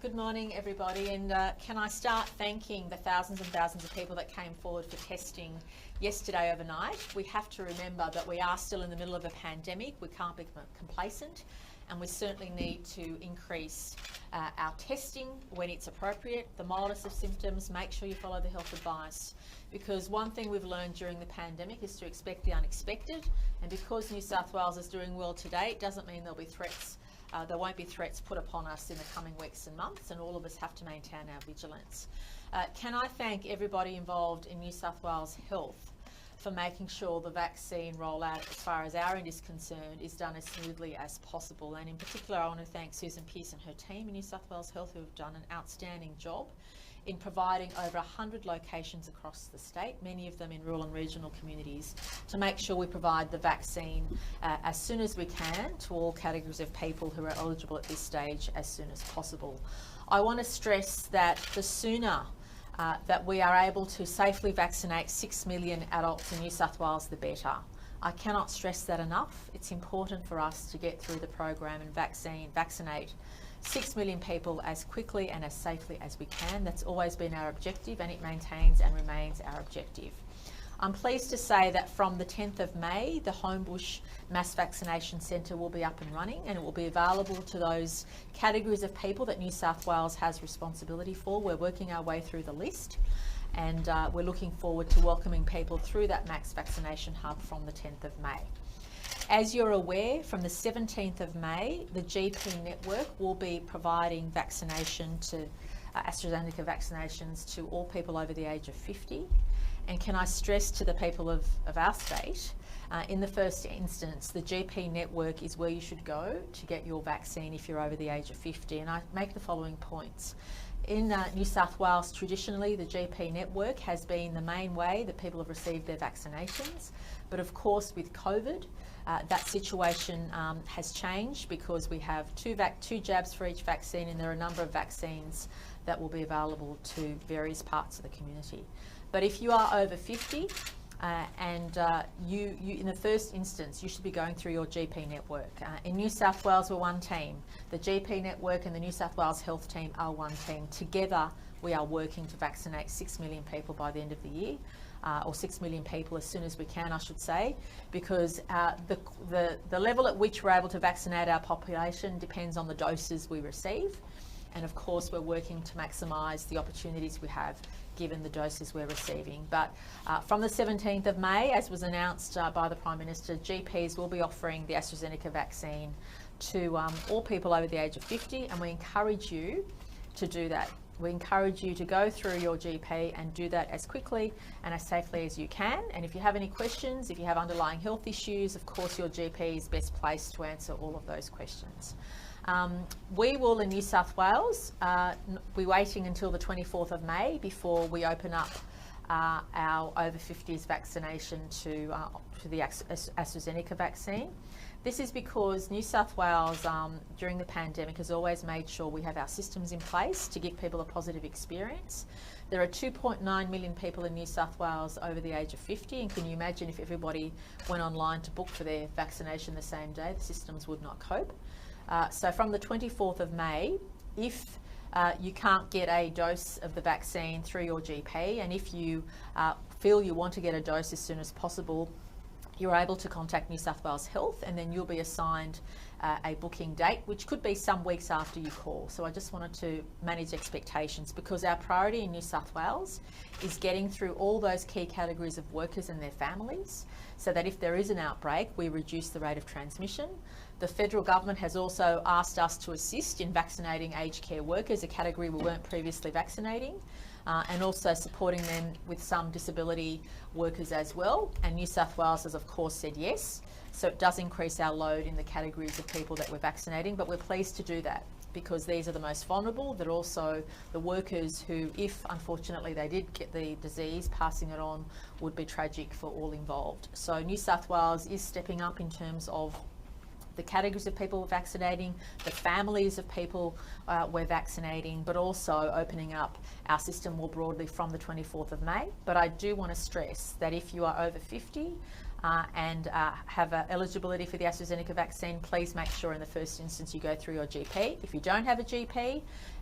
Good morning, everybody, and can I start thanking the thousands and thousands of people that came forward for testing yesterday overnight. We have to remember that we are still in the middle of a pandemic. We can't be complacent, and we certainly need to increase our testing when it's appropriate. The mildest of symptoms, make sure you follow the health advice, because one thing we've learned during the pandemic is to expect the unexpected, and because New South Wales is doing well today, it doesn't mean there'll be threats. There won't be threats put upon us in the coming weeks and months, and all of us have to maintain our vigilance. Can I thank everybody involved in New South Wales Health for making sure the vaccine rollout, as far as our end is concerned, is done as smoothly as possible. And in particular, I want to thank Susan Pearce and her team in New South Wales Health, who have done an outstanding job in providing over 100 locations across the state, many of them in rural and regional communities, to make sure we provide the vaccine as soon as we can to all categories of people who are eligible at this stage as soon as possible. I want to stress that the sooner that we are able to safely vaccinate 6 million adults in New South Wales, the better. I cannot stress that enough. It's important for us to get through the program and vaccinate 6 million people as quickly and as safely as we can. That's always been our objective, and it maintains and remains our objective. I'm pleased to say that from the 10th of May, the Homebush Mass Vaccination Centre will be up and running, and it will be available to those categories of people that New South Wales has responsibility for. We're working our way through the list, and we're looking forward to welcoming people through that mass vaccination hub from the 10th of May. As you're aware, from the 17th of May, the GP network will be providing vaccination to AstraZeneca vaccinations to all people over the age of 50. And can I stress to the people of our state, in the first instance, the GP network is where you should go to get your vaccine if you're over the age of 50. And I make the following points. In New South Wales, traditionally, the GP network has been the main way that people have received their vaccinations. But of course, with COVID, that situation has changed, because we have two jabs for each vaccine, and there are a number of vaccines that will be available to various parts of the community. But if you are over 50 you in the first instance, you should be going through your GP network. In New South Wales, we're one team. The GP network and the New South Wales Health team are one team. Together, we are working to vaccinate 6 million people by the end of the year. Or 6 million people as soon as we can, I should say, because the level at which we're able to vaccinate our population depends on the doses we receive. And of course, we're working to maximise the opportunities we have given the doses we're receiving. But from the 17th of May, as was announced by the Prime Minister, GPs will be offering the AstraZeneca vaccine to all people over the age of 50, and we encourage you to do that. We encourage you to go through your GP and do that as quickly and as safely as you can. And if you have any questions, if you have underlying health issues, of course your GP is best placed to answer all of those questions. We will, in New South Wales, be waiting until the 24th of May before we open up our over 50s vaccination to the AstraZeneca vaccine. This is because New South Wales, during the pandemic, has always made sure we have our systems in place to give people a positive experience. There are 2.9 million people in New South Wales over the age of 50, and can you imagine if everybody went online to book for their vaccination the same day? The systems would not cope. So from the 24th of May, if you can't get a dose of the vaccine through your GP, and if you feel you want to get a dose as soon as possible, you're able to contact New South Wales Health, and then you'll be assigned a booking date, which could be some weeks after you call. So I just wanted to manage expectations, because our priority in New South Wales is getting through all those key categories of workers and their families, so that if there is an outbreak, we reduce the rate of transmission. The federal government has also asked us to assist in vaccinating aged care workers, a category we weren't previously vaccinating, and also supporting them with some disability workers as well. And New South Wales has, of course, said yes. So it does increase our load in the categories of people that we're vaccinating, but we're pleased to do that, because these are the most vulnerable. They're also the workers who, if unfortunately they did get the disease, passing it on would be tragic for all involved. So New South Wales is stepping up in terms of the categories of people we're vaccinating, the families of people we're vaccinating, but also opening up our system more broadly from the 24th of May. But I do want to stress that if you are over 50 and have eligibility for the AstraZeneca vaccine, please make sure in the first instance you go through your GP. If you don't have a GP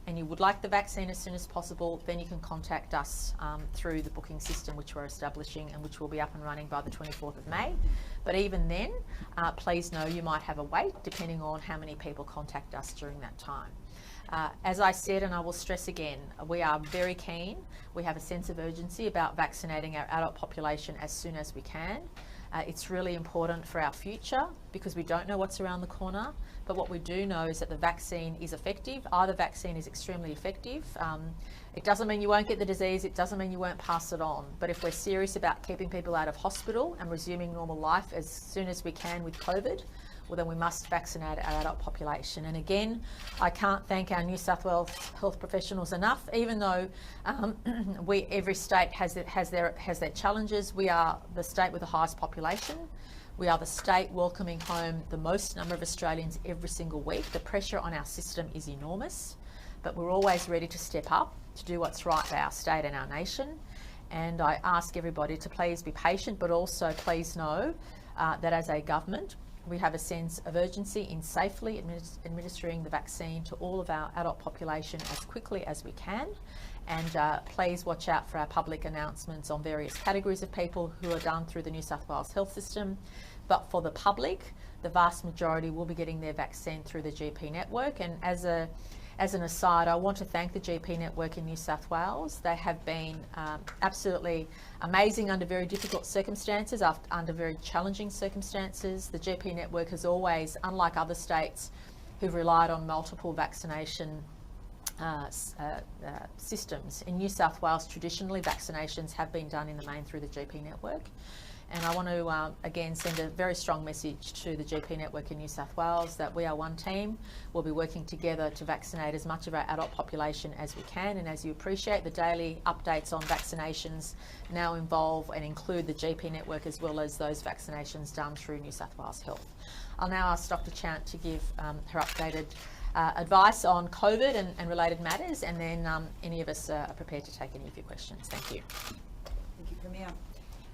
and you would like the vaccine as soon as possible, then you can contact us through the booking system which we're establishing and which will be up and running by the 24th of May. But even then, please know you might have a wait depending on how many people contact us during that time. As I said, and I will stress again, we are very keen. We have a sense of urgency about vaccinating our adult population as soon as we can. It's really important for our future because we don't know what's around the corner, but what we do know is that the vaccine is effective. Either vaccine is extremely effective. It doesn't mean you won't get the disease, it doesn't mean you won't pass it on, but if we're serious about keeping people out of hospital and resuming normal life as soon as we can with COVID, well then we must vaccinate our adult population. And again, I can't thank our New South Wales health professionals enough. Even though every state has their challenges, we are the state with the highest population. We are the state welcoming home the most number of Australians every single week. The pressure on our system is enormous, but we're always ready to step up to do what's right for our state and our nation. And I ask everybody to please be patient, but also please know that as a government, we have a sense of urgency in safely administering the vaccine to all of our adult population as quickly as we can. And please watch out for our public announcements on various categories of people who are done through the New South Wales health system. But for the public, the vast majority will be getting their vaccine through the GP network. And as an aside, I want to thank the GP network in New South Wales. They have been absolutely amazing under very difficult circumstances, under very challenging circumstances. The GP network has always, unlike other states who've relied on multiple vaccination systems, in New South Wales traditionally vaccinations have been done in the main through the GP network. And I want to again send a very strong message to the GP network in New South Wales that we are one team. We'll be working together to vaccinate as much of our adult population as we can. And as you appreciate, the daily updates on vaccinations now involve and include the GP network as well as those vaccinations done through New South Wales Health. I'll now ask Dr. Chant to give her updated advice on COVID and related matters, and then any of us are prepared to take any of your questions. Thank you. Thank you, Premier.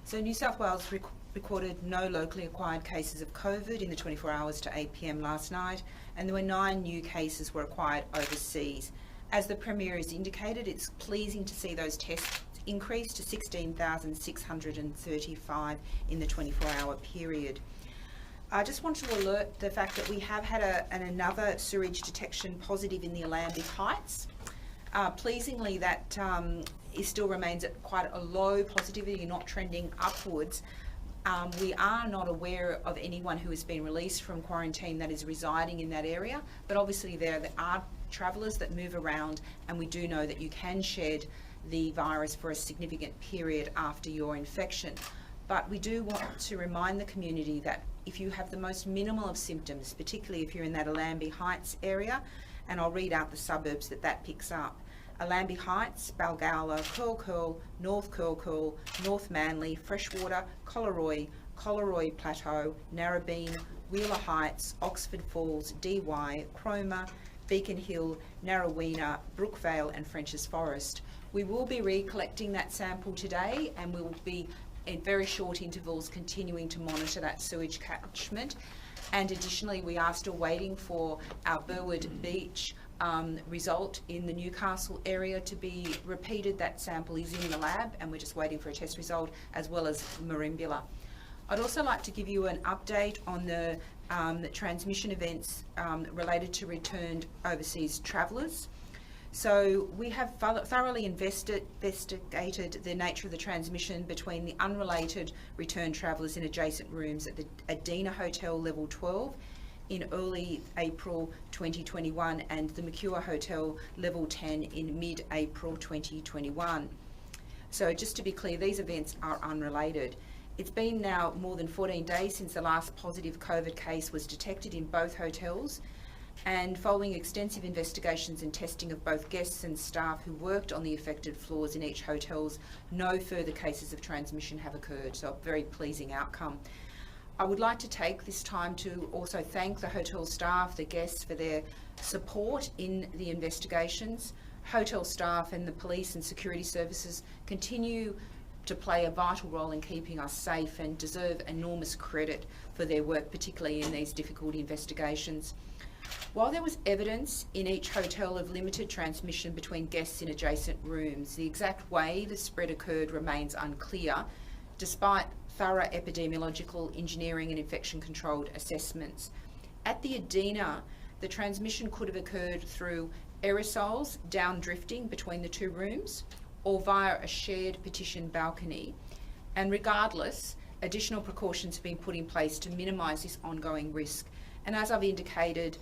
So New South Wales recorded no locally acquired cases of COVID in the 24 hours to 8 p.m. last night, and there were 9 new cases were acquired overseas. As the Premier has indicated, it's pleasing to see those tests increase to 16,635 in the 24-hour period. I just want to alert the fact that we have had another sewage detection positive in the Allambie Heights. Pleasingly, that it still remains at quite a low positivity, not trending upwards. We are not aware of anyone who has been released from quarantine that is residing in that area, but obviously there are travellers that move around, and we do know that you can shed the virus for a significant period after your infection. But we do want to remind the community that if you have the most minimal of symptoms, particularly if you're in that Allambie Heights area, and I'll read out the suburbs that picks up: Allambie Heights, Balgowlah, Curl, North Curl, North Manly, Freshwater, Collaroy Plateau, Narrabeen, Wheeler Heights, Oxford Falls, Dee Why, Cromer, Beacon Hill, Narraweena, Brookvale and Frenchs Forest. We will be recollecting that sample today, and we will be in very short intervals continuing to monitor that sewage catchment. And additionally, we are still waiting for our Burwood Beach result in the Newcastle area to be repeated. That sample is in the lab, and we're just waiting for a test result, as well as Merimbula. I'd also like to give you an update on the transmission events related to returned overseas travellers. So we have thoroughly investigated the nature of the transmission between the unrelated returned travellers in adjacent rooms at the Adina Hotel Level 12 in early April 2021 and the Mercure Hotel Level 10 in mid-April 2021. So just to be clear, these events are unrelated. It's been now more than 14 days since the last positive COVID case was detected in both hotels, and following extensive investigations and testing of both guests and staff who worked on the affected floors in each hotels, no further cases of transmission have occurred, so a very pleasing outcome. I would like to take this time to also thank the hotel staff, the guests, for their support in the investigations. Hotel staff and the police and security services continue to play a vital role in keeping us safe and deserve enormous credit for their work, particularly in these difficult investigations. While there was evidence in each hotel of limited transmission between guests in adjacent rooms, the exact way the spread occurred remains unclear, despite thorough epidemiological, engineering and infection controlled assessments. At the Adena, the transmission could have occurred through aerosols down drifting between the two rooms or via a shared partition balcony. And regardless, additional precautions have been put in place to minimise this ongoing risk. And as I've indicated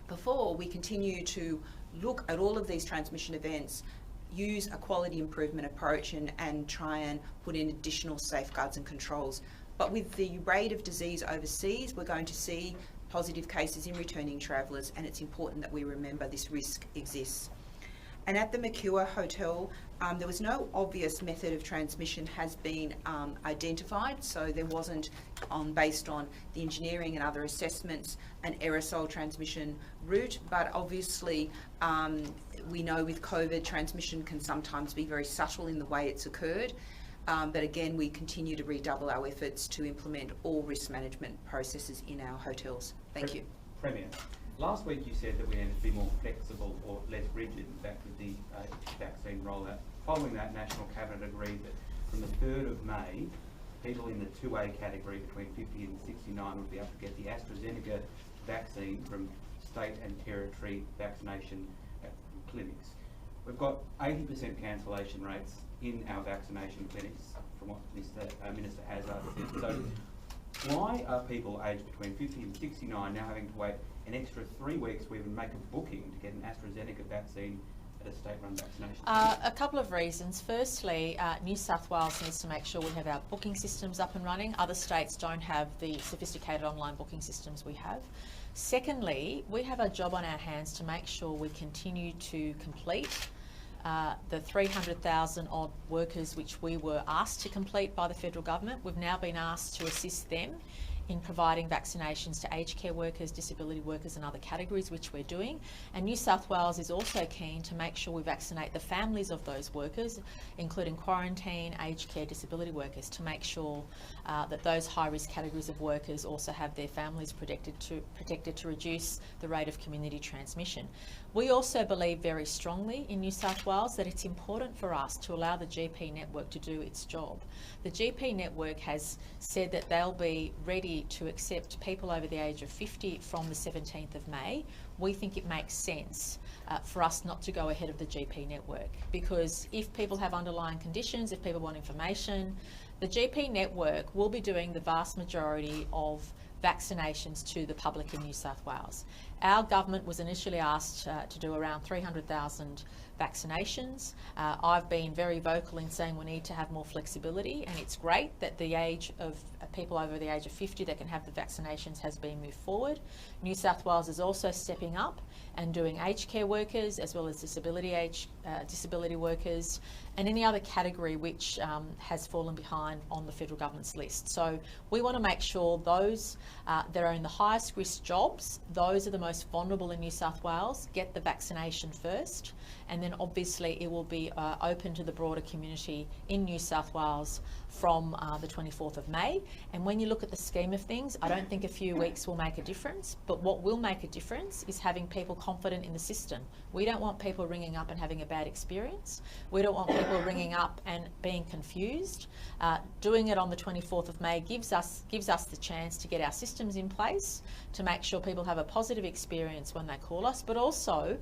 before, we continue to look at all of these transmission events, use a quality improvement approach and try and put in additional safeguards and controls. But with the rate of disease overseas, we're going to see positive cases in returning travellers, and it's important that we remember this risk exists. And at the Mercure Hotel, there was no obvious method of transmission has been identified, so there wasn't, based on the engineering and other assessments, an aerosol transmission route. But obviously, we know with COVID, transmission can sometimes be very subtle in the way it's occurred. But again, we continue to redouble our efforts to implement all risk management processes in our hotels. Thank you. Premier, last week you said that we needed to be more flexible or less rigid, in fact, with the vaccine rollout. Following that, National Cabinet agreed that from the 3rd of May, people in the 2A category between 50 and 69 would be able to get the AstraZeneca vaccine from state and territory vaccination clinics. We've got 80% cancellation rates in our vaccination clinics, from what Minister Hazzard said. So why are people aged between 50 and 69 now having to wait an extra 3 weeks to even make a booking to get an AstraZeneca vaccine at a state-run vaccination clinic? A couple of reasons. Firstly, New South Wales needs to make sure we have our booking systems up and running. Other states don't have the sophisticated online booking systems we have. Secondly, we have a job on our hands to make sure we continue to complete the 300,000 odd workers which we were asked to complete by the federal government. We've now been asked to assist them in providing vaccinations to aged care workers, disability workers and other categories, which we're doing. And New South Wales is also keen to make sure we vaccinate the families of those workers, including quarantine, aged care, disability workers, to make sure that those high-risk categories of workers also have their families protected to reduce the rate of community transmission. We also believe very strongly in New South Wales that it's important for us to allow the GP network to do its job. The GP network has said that they'll be ready to accept people over the age of 50 from the 17th of May. We think it makes sense for us not to go ahead of the GP network, because if people have underlying conditions, if people want information, the GP network will be doing the vast majority of vaccinations to the public in New South Wales. Our government was initially asked to do around 300,000 vaccinations. I've been very vocal in saying we need to have more flexibility, and it's great that the age of people over the age of 50 that can have the vaccinations has been moved forward. New South Wales is also stepping up and doing aged care workers as well as disability workers and any other category which has fallen behind on the federal government's list. So we want to make sure those that are in the highest risk jobs, those are the most vulnerable in New South Wales, get the vaccination first, and then obviously it will be open to the broader community in New South Wales from the 24th of May. And when you look at the scheme of things, I don't think a few weeks will make a difference, but what will make a difference is having people confident in the system. We don't want people ringing up and having a bad experience. We don't want people ringing up and being confused. Doing it on the 24th of May gives us the chance to get our systems in place to make sure people have a positive experience when they call us, but also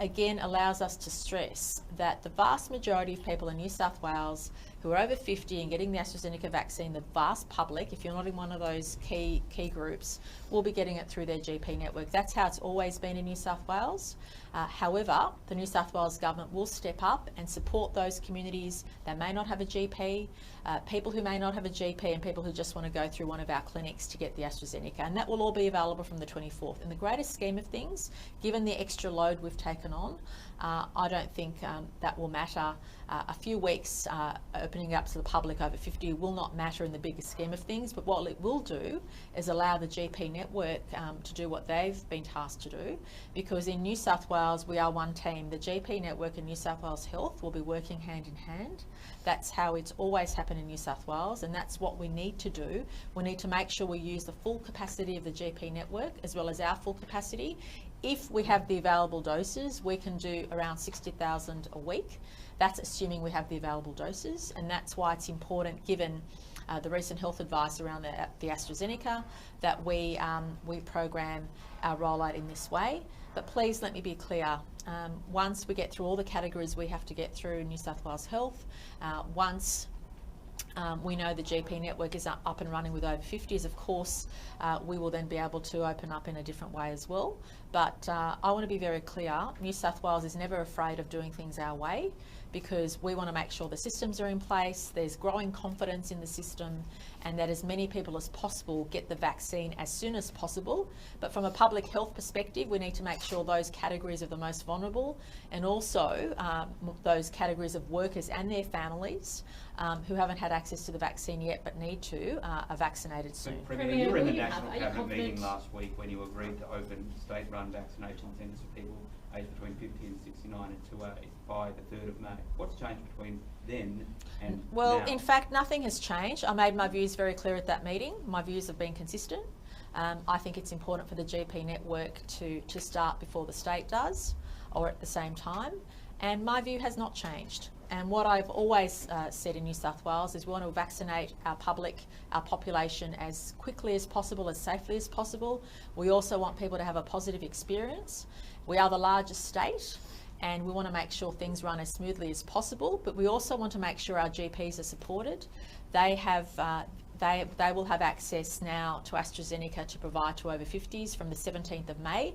again allows us to stress that the vast majority of people in New South Wales who are over 50 and getting the AstraZeneca vaccine, the vast public, if you're not in one of those key groups, will be getting it through their GP network. That's how it's always been in New South Wales. However, the New South Wales government will step up and support those communities that may not have a GP, people who may not have a GP and people who just want to go through one of our clinics to get the AstraZeneca, and that will all be available from the 24th. In the greater scheme of things, given the extra load we've taken on, I don't think that will matter. A few weeks opening up to the public over 50 will not matter in the bigger scheme of things, but what it will do is allow the GP network to do what they've been tasked to do, because in New South Wales we are one team. The GP network and New South Wales Health will be working hand in hand. That's how it's always happened in New South Wales, and that's what we need to do. We need to make sure we use the full capacity of the GP network as well as our full capacity capacity. If we have the available doses, we can do around 60,000 a week. That's assuming we have the available doses, and that's why it's important, given the recent health advice around the AstraZeneca, that we program our rollout in this way. But please let me be clear, once we get through all the categories we have to get through in New South Wales Health, once we know the GP network is up and running with over 50s, of course, we will then be able to open up in a different way as well. But I want to be very clear, New South Wales is never afraid of doing things our way, because we want to make sure the systems are in place, there's growing confidence in the system, and that as many people as possible get the vaccine as soon as possible. But from a public health perspective, we need to make sure those categories of the most vulnerable, and also those categories of workers and their families who haven't had access to the vaccine yet but need to, are vaccinated soon. Premier, you were in the National Cabinet meeting last week when you agreed to open state-run vaccination centres for people aged between 50 and 69 and 2A by the 3rd of May. What's changed between then and Well, now? in fact, nothing has changed. I made my views very clear at that meeting. My views have been consistent. I think it's important for the GP network to start before the state does, or at the same time, and my view has not changed. And what I've always said in New South Wales is we want to vaccinate our population as quickly as possible, as safely as possible. We also want people to have a positive experience. We are the largest state, and we want to make sure things run as smoothly as possible, but we also want to make sure our GPs are supported. They will have access now to AstraZeneca to provide to over 50s from the 17th of May.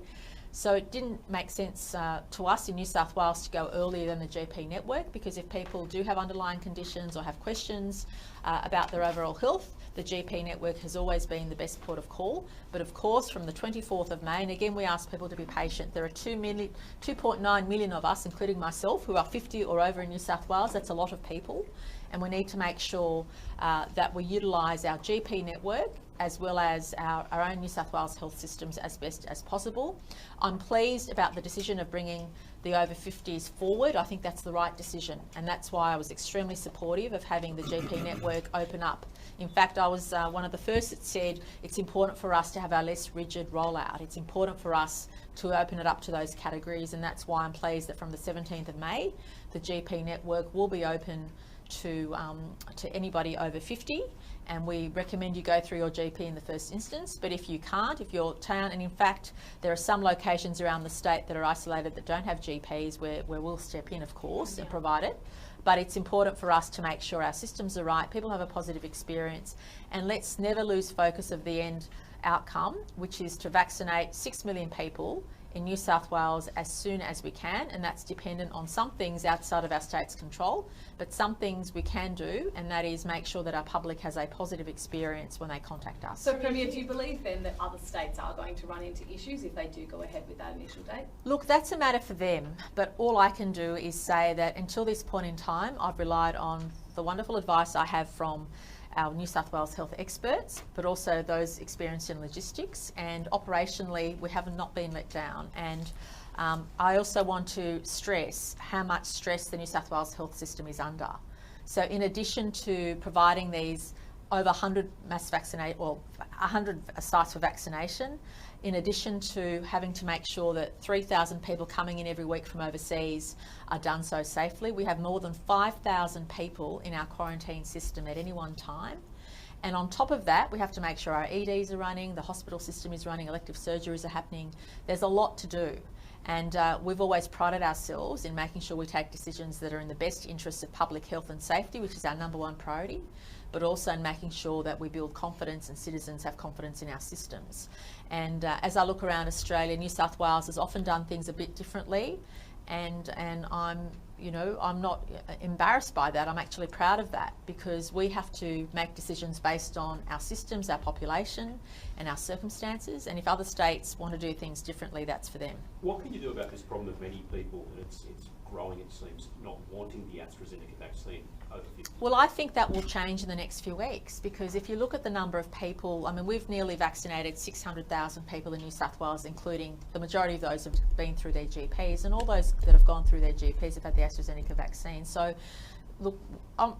So it didn't make sense to us in New South Wales to go earlier than the GP network, because if people do have underlying conditions or have questions about their overall health, the GP network has always been the best port of call. But of course, from the 24th of May, and again we ask people to be patient, there are 2.9 million of us, including myself, who are 50 or over in New South Wales. That's a lot of people, and we need to make sure that we utilise our GP network as well as our own New South Wales health systems as best as possible. I'm pleased about the decision of bringing the over 50s forward. I think that's the right decision, and that's why I was extremely supportive of having the GP network open up. In fact, I was one of the first that said it's important for us to have our less rigid rollout. It's important for us to open it up to those categories, and that's why I'm pleased that from the 17th of May, the GP network will be open to anybody over 50, and we recommend you go through your GP in the first instance. But if you can't, if your town, and in fact there are some locations around the state that are isolated that don't have GPs, where we'll step in, of course, and provide it. But it's important for us to make sure our systems are right, people have a positive experience, and let's never lose focus of the end outcome, which is to vaccinate 6 million people in New South Wales as soon as we can, and that's dependent on some things outside of our state's control, but some things we can do, and that is make sure that our public has a positive experience when they contact us. So Premier, do you believe then that other states are going to run into issues if they do go ahead with that initial date? Look, that's a matter for them, but all I can do is say that until this point in time, I've relied on the wonderful advice I have from our New South Wales health experts, but also those experienced in logistics, and operationally we have not been let down. And I also want to stress how much stress the New South Wales health system is under. So in addition to providing these over 100 sites for vaccination, in addition to having to make sure that 3,000 people coming in every week from overseas are done so safely, we have more than 5,000 people in our quarantine system at any one time. And on top of that, we have to make sure our EDs are running, the hospital system is running, elective surgeries are happening. There's a lot to do. And we've always prided ourselves in making sure we take decisions that are in the best interests of public health and safety, which is our #1 priority, but also in making sure that we build confidence and citizens have confidence in our systems. And as I look around Australia, New South Wales has often done things a bit differently, and I'm not embarrassed by that. I'm actually proud of that, because we have to make decisions based on our systems, our population and our circumstances, and if other states want to do things differently, that's for them. What can you do about this problem of many people, and it's growing, it seems, not wanting the AstraZeneca vaccine over 50? Well, I think that will change in the next few weeks, because if you look at the number of people, I mean, we've nearly vaccinated 600,000 people in New South Wales, including the majority of those have been through their GPs, and all those that have gone through their GPs have had the AstraZeneca vaccine. So look,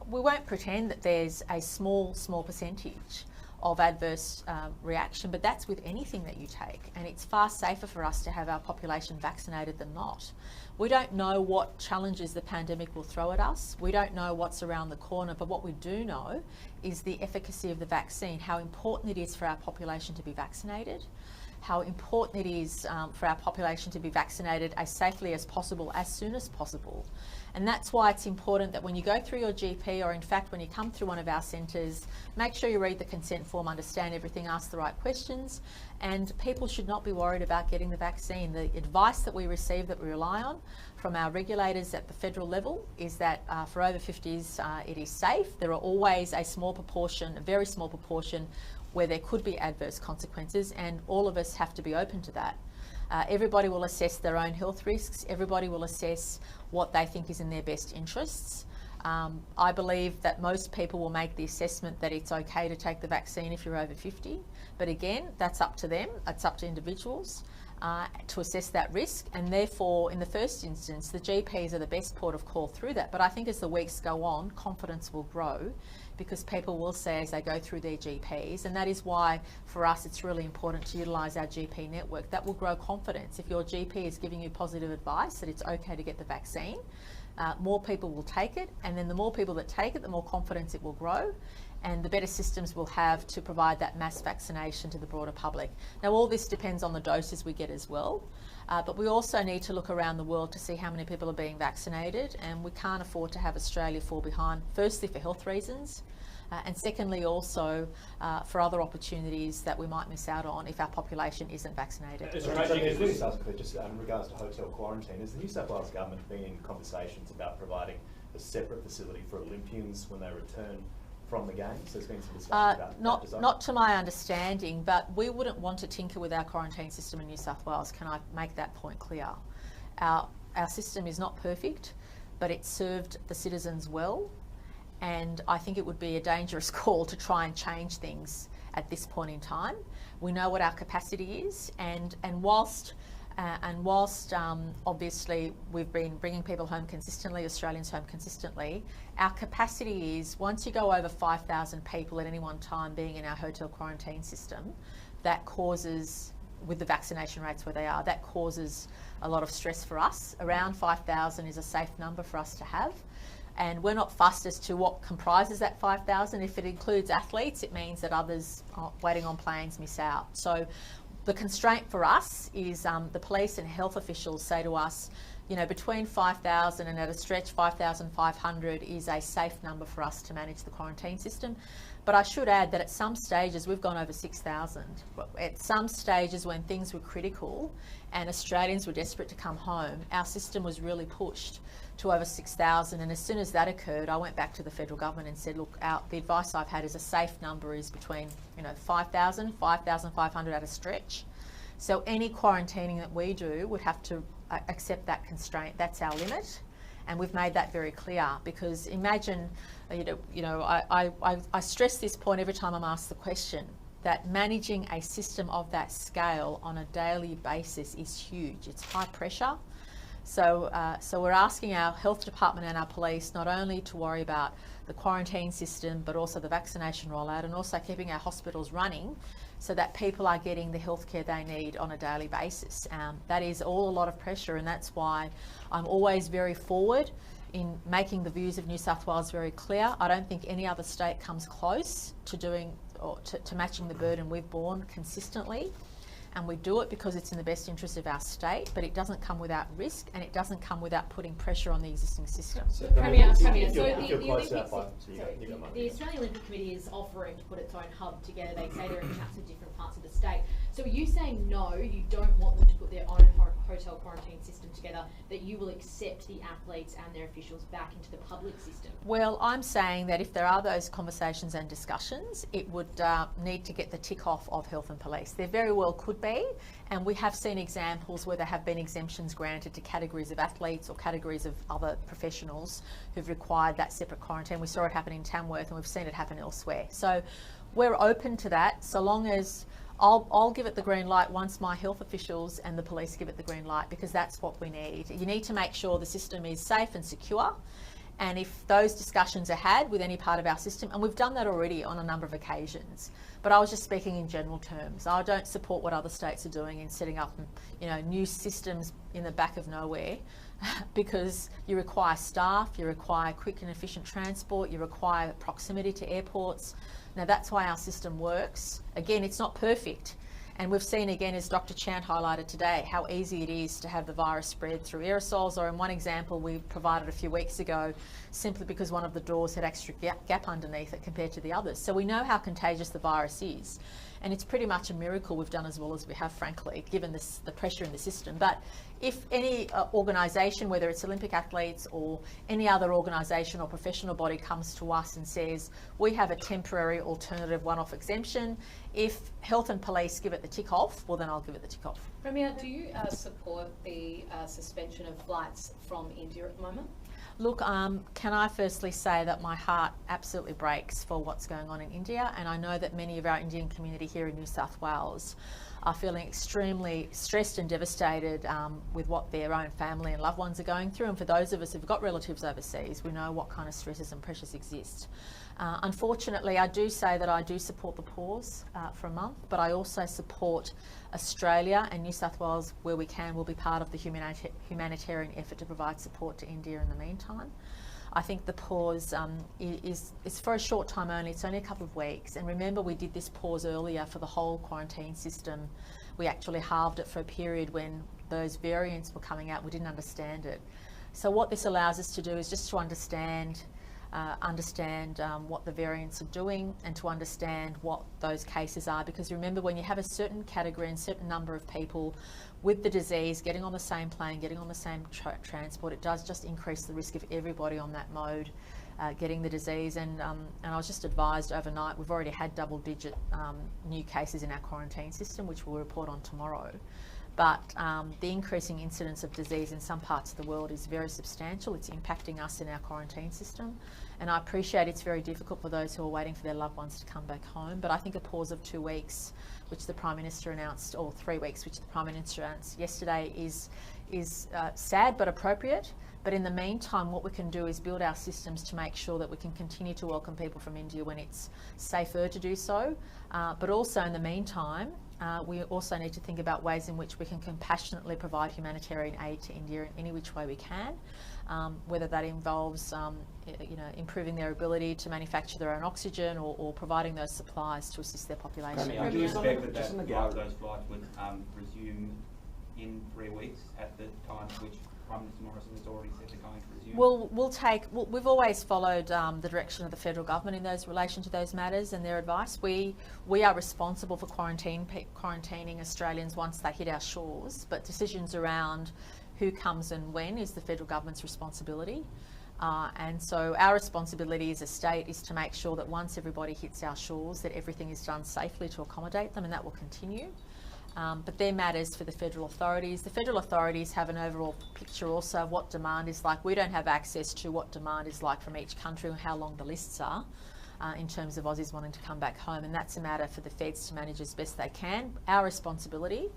we won't pretend that there's a small percentage of adverse reaction, but that's with anything that you take, and it's far safer for us to have our population vaccinated than not. We don't know what challenges the pandemic will throw at us. We don't know what's around the corner, but what we do know is the efficacy of the vaccine, how important it is for our population to be vaccinated, how important it is for our population to be vaccinated as safely as possible, as soon as possible. And that's why it's important that when you go through your GP, or in fact when you come through one of our centres, make sure you read the consent form, understand everything, ask the right questions, and people should not be worried about getting the vaccine. The advice that we receive, that we rely on from our regulators at the federal level, is that for over 50s it is safe. There are always a small proportion, a very small proportion, where there could be adverse consequences, and all of us have to be open to that. Everybody will assess their own health risks. Everybody will assess what they think is in their best interests. I believe that most people will make the assessment that it's okay to take the vaccine if you're over 50. But again, that's up to them. It's up to individuals to assess that risk. And therefore, in the first instance, the GPs are the best port of call through that. But I think as the weeks go on, confidence will grow, because people will say as they go through their GPs, and that is why for us it's really important to utilise our GP network. That will grow confidence. If your GP is giving you positive advice that it's okay to get the vaccine, more people will take it, and then the more people that take it, the more confidence it will grow, and the better systems we'll have to provide that mass vaccination to the broader public. Now, all this depends on the doses we get as well, but we also need to look around the world to see how many people are being vaccinated, and we can't afford to have Australia fall behind, firstly for health reasons, and secondly also for other opportunities that we might miss out on if our population isn't vaccinated. Just in regards to hotel quarantine, has the New South Wales government been in conversations about providing a separate facility for Olympians when they return from the games? There's been some discussion about that design. Not to my understanding, but we wouldn't want to tinker with our quarantine system in New South Wales. Can I make that point clear? Our system is not perfect, but it served the citizens well, and I think it would be a dangerous call to try and change things at this point in time. We know what our capacity is, and whilst obviously we've been bringing people home consistently, Australians home consistently, our capacity is, once you go over 5,000 people at any one time being in our hotel quarantine system, that causes, with the vaccination rates where they are, that causes a lot of stress for us. Around 5,000 is a safe number for us to have. And we're not fussed as to what comprises that 5,000. If it includes athletes, it means that others waiting on planes miss out. So the constraint for us is the police and health officials say to us, you know, between 5,000 and at a stretch 5,500 is a safe number for us to manage the quarantine system. But I should add that at some stages we've gone over 6,000. At some stages when things were critical and Australians were desperate to come home, our system was really pushed to over 6,000, and as soon as that occurred, I went back to the federal government and said, look, the advice I've had is a safe number is between 5,000, 5,500 at a stretch. So any quarantining that we do would have to accept that constraint. That's our limit, and we've made that very clear, because imagine, I stress this point every time I'm asked the question, that managing a system of that scale on a daily basis is huge. It's high pressure. So we're asking our health department and our police not only to worry about the quarantine system, but also the vaccination rollout, and also keeping our hospitals running so that people are getting the healthcare they need on a daily basis. That is all a lot of pressure, and that's why I'm always very forward in making the views of New South Wales very clear. I don't think any other state comes close to doing or to matching the burden we've borne consistently. And we do it because it's in the best interest of our state, but it doesn't come without risk, and it doesn't come without putting pressure on the existing system. So Premier, If so you're the close to Olympics, that, you got the Australian Olympic Committee is offering to put its own hub together. They say they're in chats with different parts of the state. So are you saying no, you don't want them to put their own hotel quarantine system together, that you will accept the athletes and their officials back into the public system? Well, I'm saying that if there are those conversations and discussions, it would need to get the tick off of health and police. There very well could be, and we have seen examples where there have been exemptions granted to categories of athletes or categories of other professionals who've required that separate quarantine. We saw it happen in Tamworth, and we've seen it happen elsewhere. So we're open to that, so long as I'll give it the green light once my health officials and the police give it the green light, because that's what we need. You need to make sure the system is safe and secure, And if those discussions are had with any part of our system, and we've done that already on a number of occasions, but I was just speaking in general terms. I don't support what other states are doing in setting up, new systems in the back of nowhere, because you require staff, you require quick and efficient transport, you require proximity to airports. Now that's why our system works. Again, it's not perfect. And we've seen again, as Dr. Chant highlighted today, how easy it is to have the virus spread through aerosols, or in one example we provided a few weeks ago, simply because one of the doors had extra gap underneath it compared to the others. So we know how contagious the virus is. And it's pretty much a miracle we've done as well as we have, frankly, given the pressure in the system. But if any organisation, whether it's Olympic athletes or any other organisation or professional body, comes to us and says, we have a temporary alternative one-off exemption, if health and police give it the tick off, well then I'll give it the tick off. Premier, do you support the suspension of flights from India at the moment? Look, can I firstly say that my heart absolutely breaks for what's going on in India, and I know that many of our Indian community here in New South Wales are feeling extremely stressed and devastated with what their own family and loved ones are going through. And for those of us who've got relatives overseas, we know what kind of stresses and pressures exist. Unfortunately, I do say that I do support the pause for a month, but I also support Australia and New South Wales, where we can, will be part of the humanitarian effort to provide support to India in the meantime. I think the pause is for a short time only. It's only a couple of weeks. And remember, we did this pause earlier for the whole quarantine system. We actually halved it for a period when those variants were coming out. We didn't understand it. So what this allows us to do is just to understand what the variants are doing, and to understand what those cases are. Because remember, when you have a certain category and certain number of people with the disease getting on the same plane, getting on the same transport, it does just increase the risk of everybody on that mode getting the disease. And I was just advised overnight, we've already had double-digit new cases in our quarantine system, which we'll report on tomorrow. But the increasing incidence of disease in some parts of the world is very substantial. It's impacting us in our quarantine system. And I appreciate it's very difficult for those who are waiting for their loved ones to come back home. But I think a pause of 2 weeks, which the Prime Minister announced, or 3 weeks, which the Prime Minister announced yesterday, is sad but appropriate. But in the meantime, what we can do is build our systems to make sure that we can continue to welcome people from India when it's safer to do so. But also in the meantime, we also need to think about ways in which we can compassionately provide humanitarian aid to India in any which way we can, whether that involves improving their ability to manufacture their own oxygen, or providing those supplies to assist their population. Do you expect that those flights would resume in 3 weeks at the time which Prime Minister Morrison has already said they're going to resume? We've always followed the direction of the federal government in relation to those matters and their advice. We are responsible for quarantining Australians once they hit our shores, but decisions around who comes and when is the federal government's responsibility. And so our responsibility as a state is to make sure that once everybody hits our shores, that everything is done safely to accommodate them, and that will continue. But they're matters for the federal authorities. The federal authorities have an overall picture also of what demand is like. We don't have access to what demand is like from each country and how long the lists are in terms of Aussies wanting to come back home, and that's a matter for the feds to manage as best they can. Our responsibility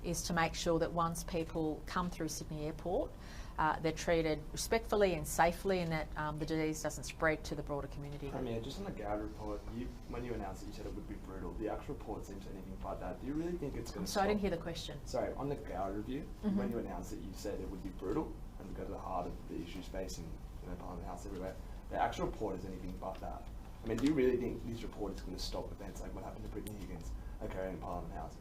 is to make sure that once people come through Sydney Airport, they're treated respectfully and safely, and that the disease doesn't spread to the broader community. Premier, just on the Gowd report, when you announced it, you said it would be brutal. The actual report seems anything but that. Do you really think it's going to So I didn't hear the question. Sorry, on the Gowd review, when you announced it, you said it would be brutal and go to the heart of the issues facing Parliament House everywhere. The actual report is anything but that. I mean, do you really think this report is going to stop events like what happened to Brittany Higgins occurring in Parliament House?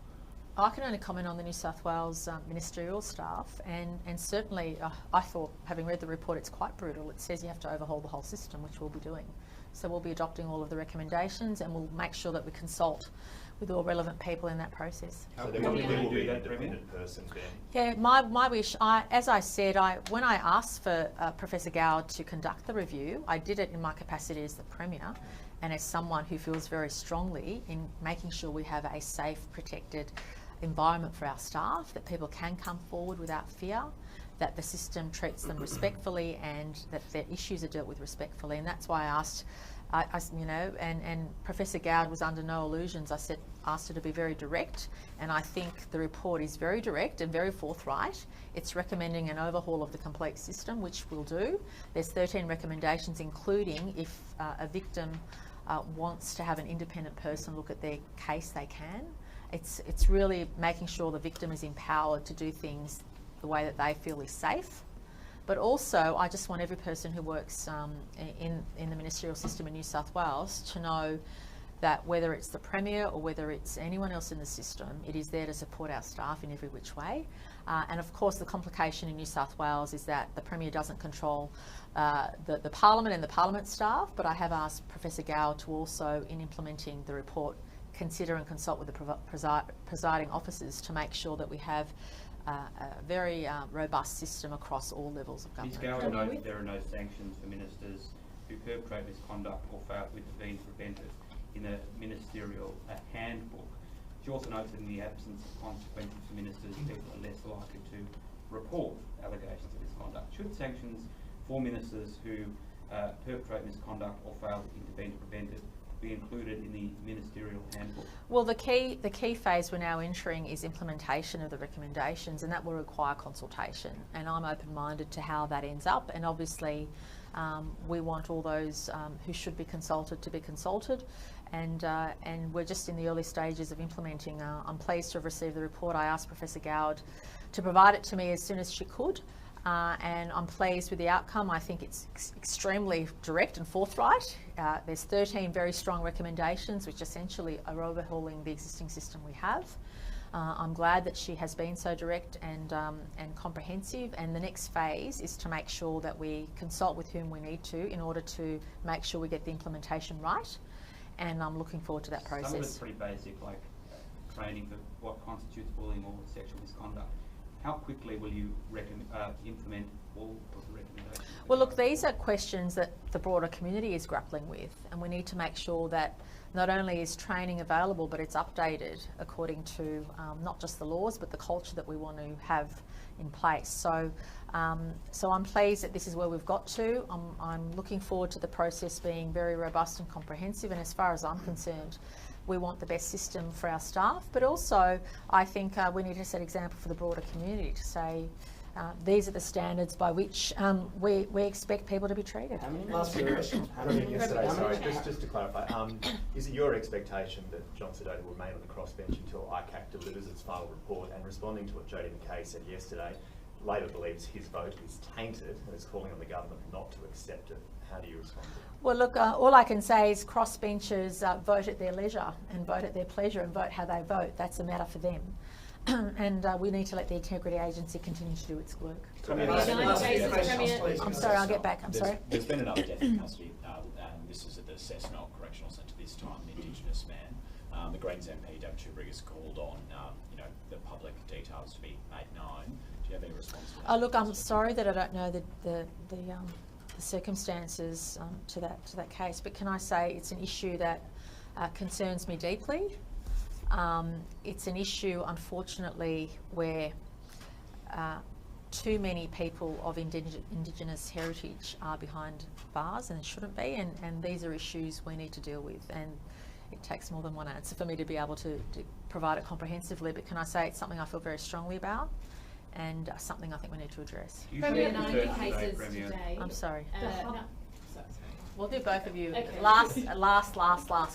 I can only comment on the New South Wales ministerial staff, and certainly I thought, having read the report, it's quite brutal. It says you have to overhaul the whole system, which we'll be doing. So we'll be adopting all of the recommendations, and we'll make sure that we consult with all relevant people in that process. So there will be an independent person there? Yeah, my wish, as I said, when I asked for Professor Gowd to conduct the review, I did it in my capacity as the Premier and as someone who feels very strongly in making sure we have a safe, protected environment for our staff, that people can come forward without fear, that the system treats them respectfully, and that their issues are dealt with respectfully. And that's why I asked you know, and Professor Gowd was under no illusions. Asked her to be very direct, and I think the report is very direct and very forthright. It's recommending an overhaul of the complete system, which we'll do. There's 13 recommendations, including if a victim wants to have an independent person look at their case, they can. It's really making sure the victim is empowered to do things the way that they feel is safe. But also, I just want every person who works in the ministerial system in New South Wales to know that whether it's the Premier or whether it's anyone else in the system, it is there to support our staff in every which way. And of course, the complication in New South Wales is that the Premier doesn't control the Parliament and the Parliament staff, but I have asked Professor Gow to also, in implementing the report, consider and consult with the presiding officers to make sure that we have a very robust system across all levels of government. Ms. Gower notes there are no sanctions for ministers who perpetrate misconduct or fail to intervene to prevent it in a ministerial handbook. She also notes that in the absence of consequences for ministers, people are less likely to report allegations of misconduct. Should sanctions for ministers who perpetrate misconduct or fail to intervene to prevent it be included in the ministerial handbook? Well, the key phase we're now entering is implementation of the recommendations, and that will require consultation. And I'm open-minded to how that ends up. And obviously, we want all those who should be consulted to be consulted. And we're just in the early stages of implementing. I'm pleased to have received the report. I asked Professor Gowd to provide it to me as soon as she could. And I'm pleased with the outcome. I think it's extremely direct and forthright. There's 13 very strong recommendations which essentially are overhauling the existing system we have. I'm glad that she has been so direct and comprehensive, and the next phase is to make sure that we consult with whom we need to in order to make sure we get the implementation right, and I'm looking forward to that process. Some of it's pretty basic, like training for what constitutes bullying or sexual misconduct. How quickly will you implement all of the recommendations? Well, look, these are questions that the broader community is grappling with, and we need to make sure that not only is training available, but it's updated according to not just the laws, but the culture that we want to have in place. So I'm pleased that this is where we've got to. I'm looking forward to the process being very robust and comprehensive, and as far as I'm concerned, we want the best system for our staff, but also I think we need to set example for the broader community to say these are the standards by which we expect people to be treated. Last question. Sorry, just to clarify, is it your expectation that John Sedota will remain on the crossbench until ICAC delivers its final report? And responding to what Jodie McKay said yesterday, Labor believes his vote is tainted and is calling on the government not to accept it. How do you respond to that? Well, look, all I can say is crossbenchers vote at their leisure and vote at their pleasure and vote how they vote. That's a matter for them. And we need to let the Integrity Agency continue to do its work. I'm sorry, I'll get back. There's been another death in custody, and this is at the Cessnock Correctional Centre this time, an Indigenous man. The Greens MP, David Schubrig, has called on the public details to be made known. Do you have any response to that? Oh, look, I'm sorry that I don't know the circumstances to that case, but can I say it's an issue that concerns me deeply. It's an issue, unfortunately, where too many people of Indigenous heritage are behind bars and shouldn't be, and these are issues we need to deal with, and it takes more than one answer for me to be able to provide it comprehensively, but can I say it's something I feel very strongly about and something I think we need to address. Premier, 90 cases today. I'm sorry. No. We'll do both of you. Okay. Last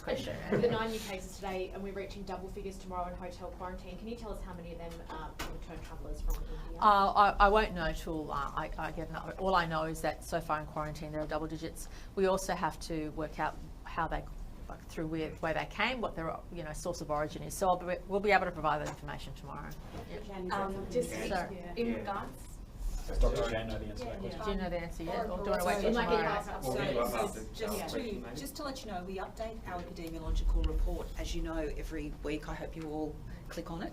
question. The 9 new cases today, and we're reaching double figures tomorrow in hotel quarantine. Can you tell us how many of them are return travellers from India? I won't know till I get another. All I know is that so far in quarantine there are double digits. We also have to work out how they, through where they came, what their source of origin is. So we'll be able to provide that information tomorrow. In regards. Does Dr. Jan know the answer to that question? Do you know the answer yet? Or do you want to wait till tomorrow? Just to let you know, we update our epidemiological report, as you know, every week. I hope you all click on it.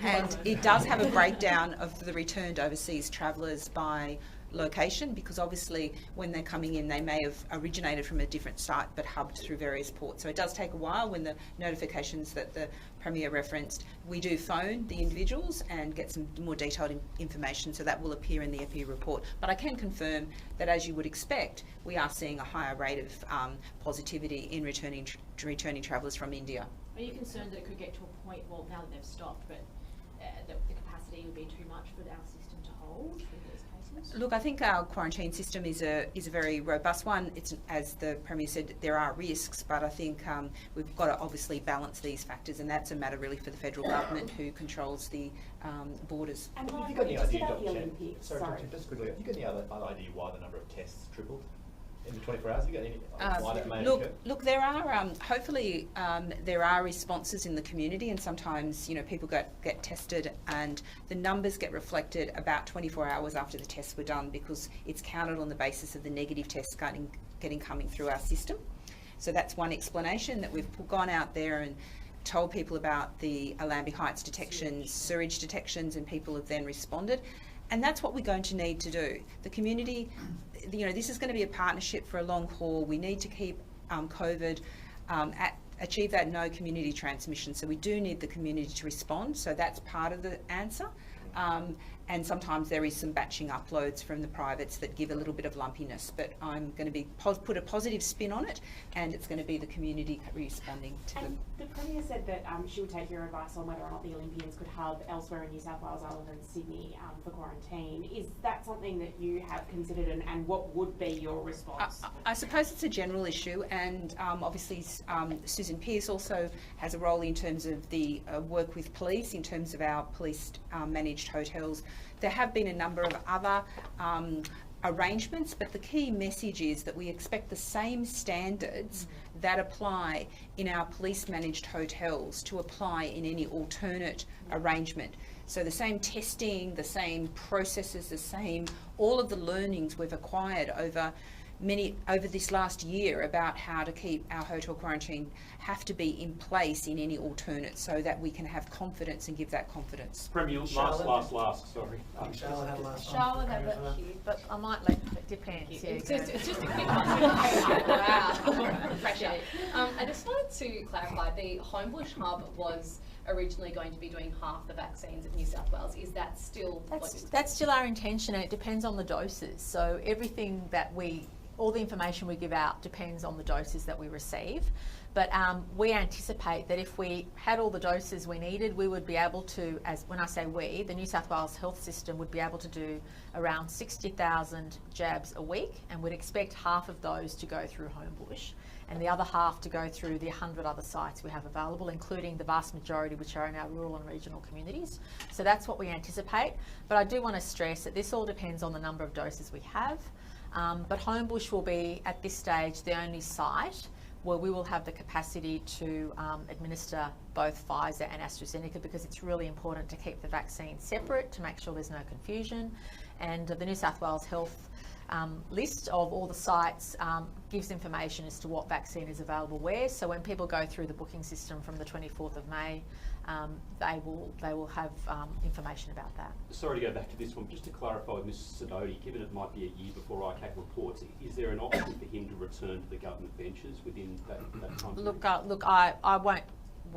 And it does have a breakdown of the returned overseas travellers by location, because obviously when they're coming in they may have originated from a different site but hubbed through various ports. So it does take a while. When the notifications that the Premier referenced, we do phone the individuals and get some more detailed information, so that will appear in the EP report. But I can confirm that, as you would expect, we are seeing a higher rate of positivity in returning travellers from India. Are you concerned that it could get to a point, well, now that they've stopped, but that the capacity would be too much for our system to hold in these cases? Look, I think our quarantine system is a very robust one. It's, as the Premier said, there are risks, but I think we've got to obviously balance these factors, and that's a matter really for the federal government, who controls the borders. Have you got any idea, Dr. Chen? Sorry, just quickly, have you got any other idea why the number of tests tripled in the 24 hours? Have you got any why that may occur? Look, there are hopefully there are responses in the community, and sometimes people get tested, and the numbers get reflected about 24 hours after the tests were done, because it's counted on the basis of the negative tests coming through our system. So that's one explanation, that we've gone out there and told people about the Allambie Heights detections, sewage detections, and people have then responded. And that's what we're going to need to do. The community, this is going to be a partnership for a long haul. We need to keep COVID, achieve that no community transmission. So we do need the community to respond. So that's part of the answer. And sometimes there is some batching uploads from the privates that give a little bit of lumpiness. But I'm going to put a positive spin on it, and it's going to be the community responding to them. The Premier said that she would take your advice on whether or not the Olympians could hub elsewhere in New South Wales other than Sydney for quarantine. Is that something that you have considered, and what would be your response? I suppose it's a general issue, and obviously Susan Pearce also has a role in terms of the work with police, in terms of our police managed hotels. There have been a number of other arrangements, but the key message is that we expect the same standards that apply in our police managed hotels to apply in any alternate arrangement. So the same testing, the same processes, all of the learnings we've acquired over this last year about how to keep our hotel quarantine have to be in place in any alternate, so that we can have confidence and give that confidence. Premier, last, sorry. Charlotte had last one. Charlotte had it, but I might let it depend. Yeah, It's just a quick one. Wow. Pressure. I just wanted to clarify, the Homebush hub was originally going to be doing half the vaccines of New South Wales. Is that still That's still our intention, and it depends on the doses. So everything that all the information we give out depends on the doses that we receive. But we anticipate that if we had all the doses we needed, we would be able to, when I say we, the New South Wales health system would be able to do around 60,000 jabs a week, and we'd expect half of those to go through Homebush, and the other half to go through the 100 other sites we have available, including the vast majority which are in our rural and regional communities. So that's what we anticipate. But I do want to stress that this all depends on the number of doses we have. But Homebush will be, at this stage, the only site where we will have the capacity to administer both Pfizer and AstraZeneca, because it's really important to keep the vaccine separate to make sure there's no confusion. And the New South Wales Health list of all the sites gives information as to what vaccine is available where. So when people go through the booking system from the 24th of May, they will have information about that. Sorry to go back to this one, just to clarify with Mr Sidoti, given it might be a year before ICAC reports, is there an option for him to return to the government benches within that time period? Look, I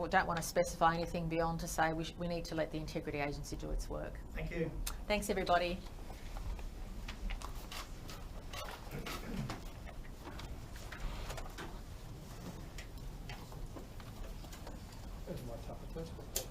don't want to specify anything beyond to say we need to let the Integrity Agency do its work. Thank you. Thanks, everybody. That's my topic.